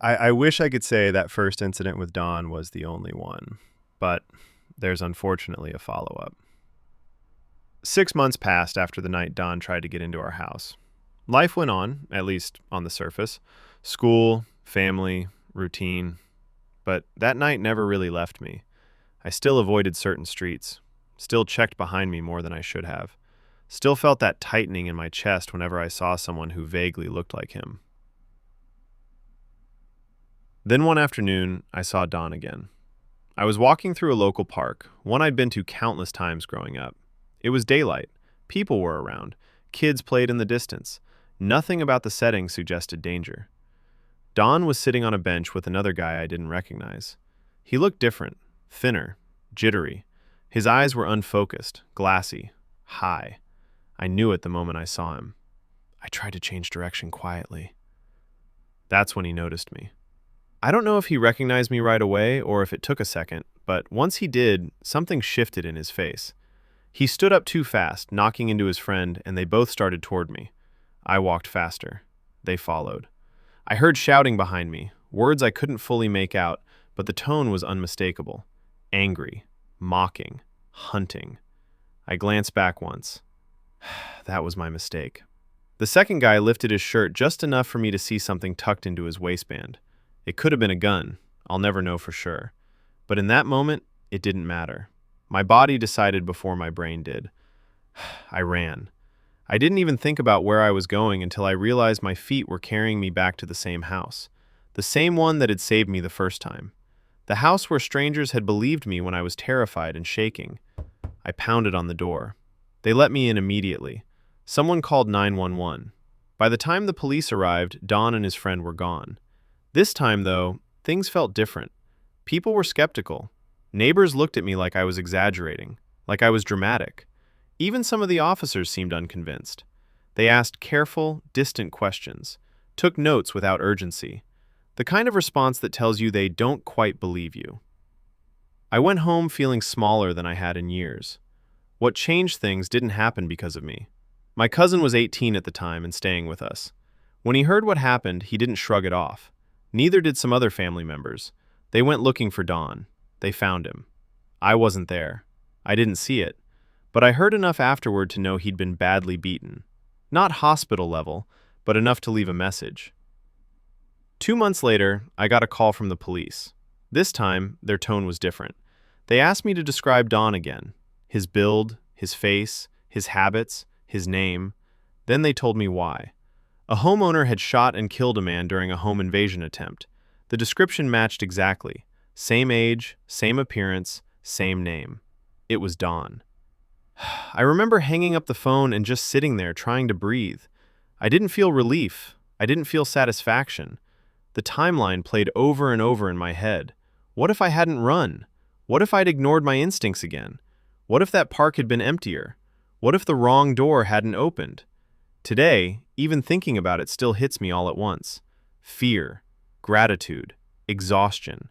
I wish I could say that first incident with Don was the only one, but there's unfortunately a follow up. 6 months passed after the night Don tried to get into our house. Life went on, at least on the surface. School, family, routine. But that night never really left me. I still avoided certain streets, still checked behind me more than I should have, still felt that tightening in my chest whenever I saw someone who vaguely looked like him. Then one afternoon, I saw Don again. I was walking through a local park, one I'd been to countless times growing up. It was daylight. People were around. Kids played in the distance. Nothing about the setting suggested danger. Don was sitting on a bench with another guy I didn't recognize. He looked different, thinner, jittery. His eyes were unfocused, glassy, high. I knew it the moment I saw him. I tried to change direction quietly. That's when he noticed me. I don't know if he recognized me right away or if it took a second, but once he did, something shifted in his face. He stood up too fast, knocking into his friend, and they both started toward me. I walked faster. They followed. I heard shouting behind me, words I couldn't fully make out, but the tone was unmistakable. Angry, mocking, hunting. I glanced back once. That was my mistake. The second guy lifted his shirt just enough for me to see something tucked into his waistband. It could have been a gun. I'll never know for sure. But in that moment, it didn't matter. My body decided before my brain did. I ran. I didn't even think about where I was going until I realized my feet were carrying me back to the same house. The same one that had saved me the first time. The house where strangers had believed me when I was terrified and shaking. I pounded on the door. They let me in immediately. Someone called 911. By the time the police arrived, Don and his friend were gone. This time, though, things felt different. People were skeptical. Neighbors looked at me like I was exaggerating, like I was dramatic. Even some of the officers seemed unconvinced. They asked careful, distant questions, took notes without urgency, the kind of response that tells you they don't quite believe you. I went home feeling smaller than I had in years. What changed things didn't happen because of me. My cousin was 18 at the time and staying with us. When he heard what happened, he didn't shrug it off. Neither did some other family members. They went looking for Don. They found him. I wasn't there. I didn't see it. But I heard enough afterward to know he'd been badly beaten. Not hospital level, but enough to leave a message. 2 months later, I got a call from the police. This time, their tone was different. They asked me to describe Don again. His build, his face, his habits, his name. Then they told me why. A homeowner had shot and killed a man during a home invasion attempt. The description matched exactly. Same age, same appearance, same name. It was Don. I remember hanging up the phone and just sitting there trying to breathe. I didn't feel relief. I didn't feel satisfaction. The timeline played over and over in my head. What if I hadn't run? What if I'd ignored my instincts again? What if that park had been emptier? What if the wrong door hadn't opened? Today, even thinking about it still hits me all at once. Fear, gratitude, exhaustion.